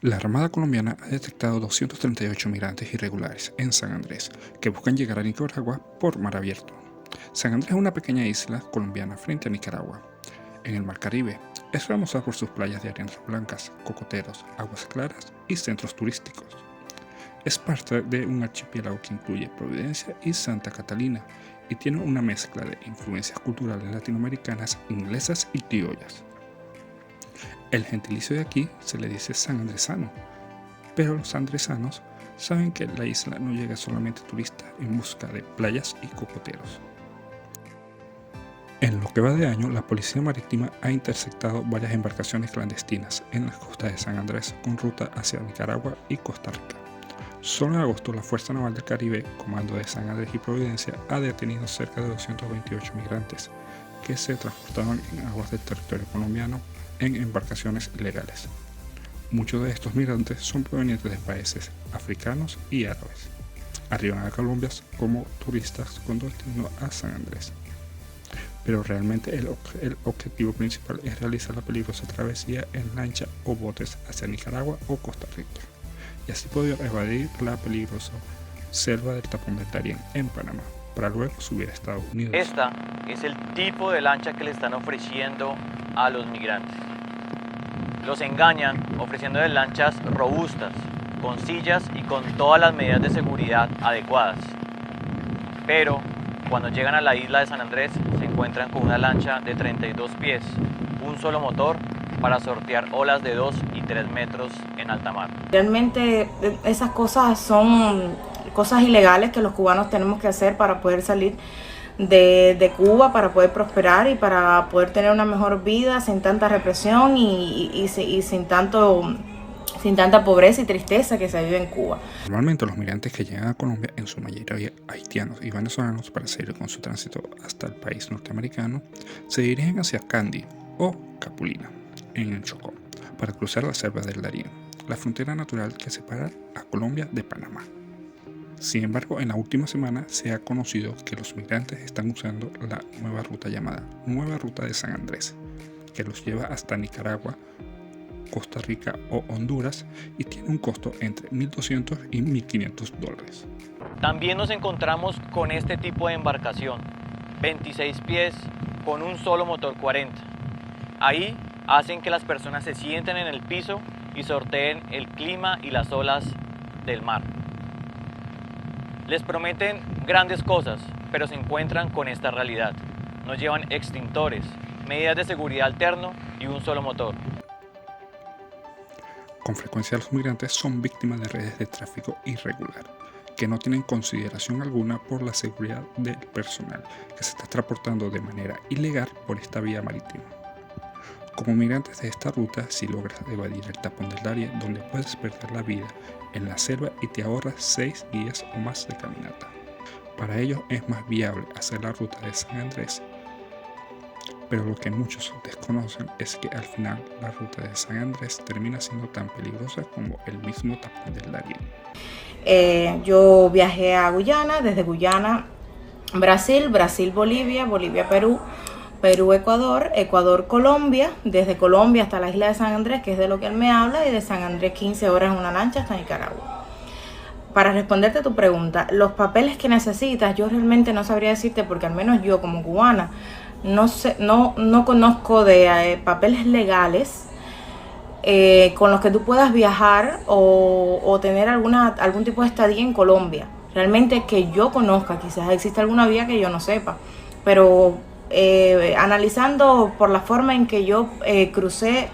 La Armada colombiana ha detectado 238 migrantes irregulares en San Andrés que buscan llegar a Nicaragua por mar abierto. San Andrés es una pequeña isla colombiana frente a Nicaragua, en el Mar Caribe. Es famosa por sus playas de arenas blancas, cocoteros, aguas claras y centros turísticos. Es parte de un archipiélago que incluye Providencia y Santa Catalina y tiene una mezcla de influencias culturales latinoamericanas, inglesas y criollas. El gentilicio de aquí se le dice sanandresano, pero los andresanos saben que la isla no llega solamente turistas en busca de playas y cocoteros. En lo que va de año, la Policía Marítima ha interceptado varias embarcaciones clandestinas en las costas de San Andrés con ruta hacia Nicaragua y Costa Rica. Solo en agosto, la Fuerza Naval del Caribe, Comando de San Andrés y Providencia, ha detenido cerca de 228 migrantes que se transportaban en aguas del territorio colombiano en embarcaciones ilegales. Muchos de estos migrantes son provenientes de países africanos y árabes. Arriban a Colombia como turistas con destino a San Andrés. Pero realmente el objetivo principal es realizar la peligrosa travesía en lancha o botes hacia Nicaragua o Costa Rica, y así poder evadir la peligrosa selva del Tapón del Darién en Panamá, para luego subir a Estados Unidos. Esta es el tipo de lancha que le están ofreciendo a los migrantes. Los engañan ofreciéndoles lanchas robustas, con sillas y con todas las medidas de seguridad adecuadas. Pero cuando llegan a la isla de San Andrés se encuentran con una lancha de 32 pies, un solo motor para sortear olas de 2 y 3 metros en alta mar. Realmente esas cosas son cosas ilegales que los cubanos tenemos que hacer para poder salir de Cuba, para poder prosperar y para poder tener una mejor vida sin tanta represión y sin tanta pobreza y tristeza que se vive en Cuba. Normalmente los migrantes que llegan a Colombia, en su mayoría haitianos y venezolanos, para seguir con su tránsito hasta el país norteamericano, se dirigen hacia Candy o Capulina, en el Chocó, para cruzar la selva del Darién, la frontera natural que separa a Colombia de Panamá. Sin embargo, en la última semana se ha conocido que los migrantes están usando la nueva ruta llamada Nueva Ruta de San Andrés, que los lleva hasta Nicaragua, Costa Rica o Honduras y tiene un costo entre $1.200 y $1.500. También nos encontramos con este tipo de embarcación, 26 pies con un solo motor 40. Ahí hacen que las personas se sienten en el piso y sorteen el clima y las olas del mar. Les prometen grandes cosas, pero se encuentran con esta realidad. Nos llevan extintores, medidas de seguridad alterno y un solo motor. Con frecuencia los migrantes son víctimas de redes de tráfico irregular, que no tienen consideración alguna por la seguridad del personal que se está transportando de manera ilegal por esta vía marítima. Como migrantes de esta ruta, si logras evadir el Tapón del Darién, donde puedes perder la vida en la selva y te ahorras 6 días o más de caminata. Para ellos es más viable hacer la ruta de San Andrés, pero lo que muchos desconocen es que al final la ruta de San Andrés termina siendo tan peligrosa como el mismo Tapón del Darién. Yo viajé a Guyana, desde Guyana, Brasil, Bolivia, Perú, Ecuador, Colombia, desde Colombia hasta la isla de San Andrés, que es de lo que él me habla, y de San Andrés 15 horas en una lancha hasta Nicaragua. Para responderte a tu pregunta, los papeles que necesitas, yo realmente no sabría decirte, porque al menos yo como cubana no conozco de papeles legales con los que tú puedas viajar o tener algún tipo de estadía en Colombia. Realmente que yo conozca, quizás existe alguna vía que yo no sepa, pero analizando por la forma en que yo crucé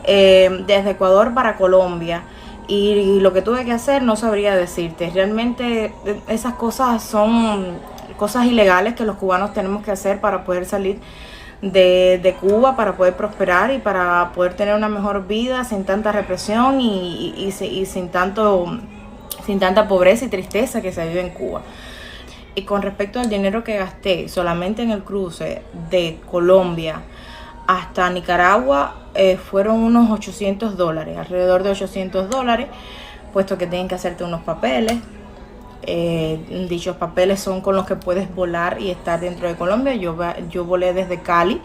desde Ecuador para Colombia y lo que tuve que hacer, no sabría decirte. Realmente esas cosas son cosas ilegales que los cubanos tenemos que hacer para poder salir de Cuba, para poder prosperar y para poder tener una mejor vida sin tanta represión y sin tanta pobreza y tristeza que se vive en Cuba. Y con respecto al dinero que gasté solamente en el cruce de Colombia hasta Nicaragua, fueron unos $800, alrededor de $800, puesto que tienen que hacerte unos papeles. Dichos papeles son con los que puedes volar y estar dentro de Colombia. Yo volé desde Cali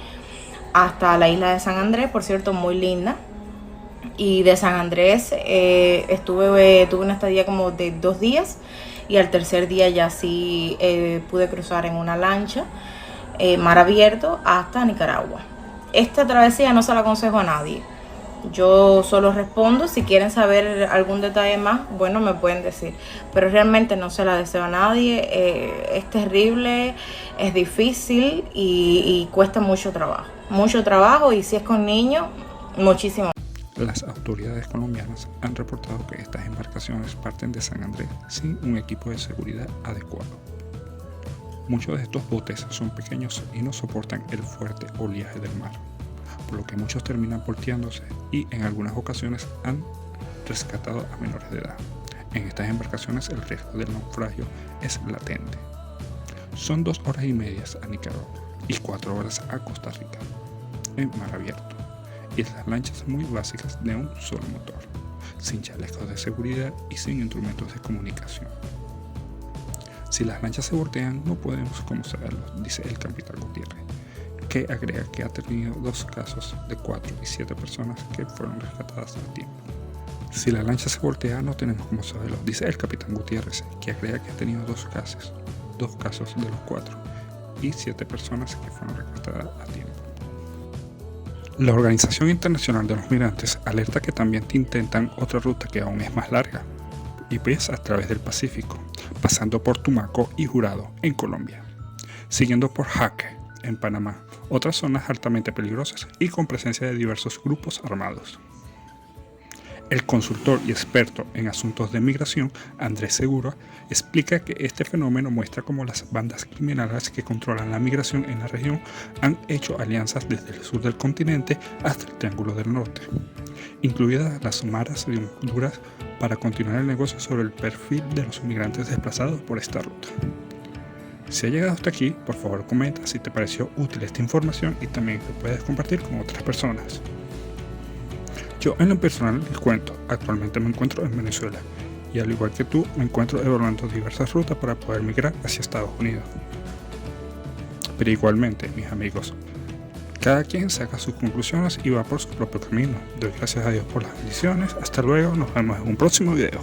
hasta la isla de San Andrés, por cierto, muy linda. Y de San Andrés tuve una estadía como de 2 días, y al tercer día ya sí pude cruzar en una lancha, mar abierto, hasta Nicaragua. Esta travesía no se la aconsejo a nadie. Yo solo respondo. Si quieren saber algún detalle más, bueno, me pueden decir, pero realmente no se la deseo a nadie. Es terrible, es difícil y cuesta mucho trabajo, y si es con niños, muchísimo. Las autoridades colombianas han reportado que estas embarcaciones parten de San Andrés sin un equipo de seguridad adecuado. Muchos de estos botes son pequeños y no soportan el fuerte oleaje del mar, por lo que muchos terminan volteándose y en algunas ocasiones han rescatado a menores de edad. En estas embarcaciones el riesgo del naufragio es latente. Son 2 horas y media a Nicaragua y 4 horas a Costa Rica en mar abierto, y las lanchas muy básicas de un solo motor, sin chalecos de seguridad y sin instrumentos de comunicación. Si las lanchas se voltean, no podemos cómo saberlo, dice el capitán Gutiérrez, que agrega que ha tenido 2 casos de 4 y 7 personas que fueron rescatadas a tiempo. Si la lancha se voltea, no tenemos cómo saberlo, dice el capitán Gutiérrez, que agrega que ha tenido 2 casos de los 4 y 7 personas que fueron rescatadas a tiempo. La Organización Internacional de los Migrantes alerta que también intentan otra ruta que aún es más larga, y es a través del Pacífico, pasando por Tumaco y Jurado en Colombia, siguiendo por Jaque en Panamá, otras zonas altamente peligrosas y con presencia de diversos grupos armados. El consultor y experto en asuntos de migración, Andrés Segura, explica que este fenómeno muestra cómo las bandas criminales que controlan la migración en la región han hecho alianzas desde el sur del continente hasta el Triángulo del Norte, incluidas las maras de Honduras, para continuar el negocio sobre el perfil de los migrantes desplazados por esta ruta. Si has llegado hasta aquí, por favor comenta si te pareció útil esta información y también que puedes compartir con otras personas. Yo en lo personal les cuento, actualmente me encuentro en Venezuela y al igual que tú me encuentro evaluando diversas rutas para poder migrar hacia Estados Unidos. Pero igualmente, mis amigos, cada quien saca sus conclusiones y va por su propio camino. Doy gracias a Dios por las bendiciones. Hasta luego, nos vemos en un próximo video.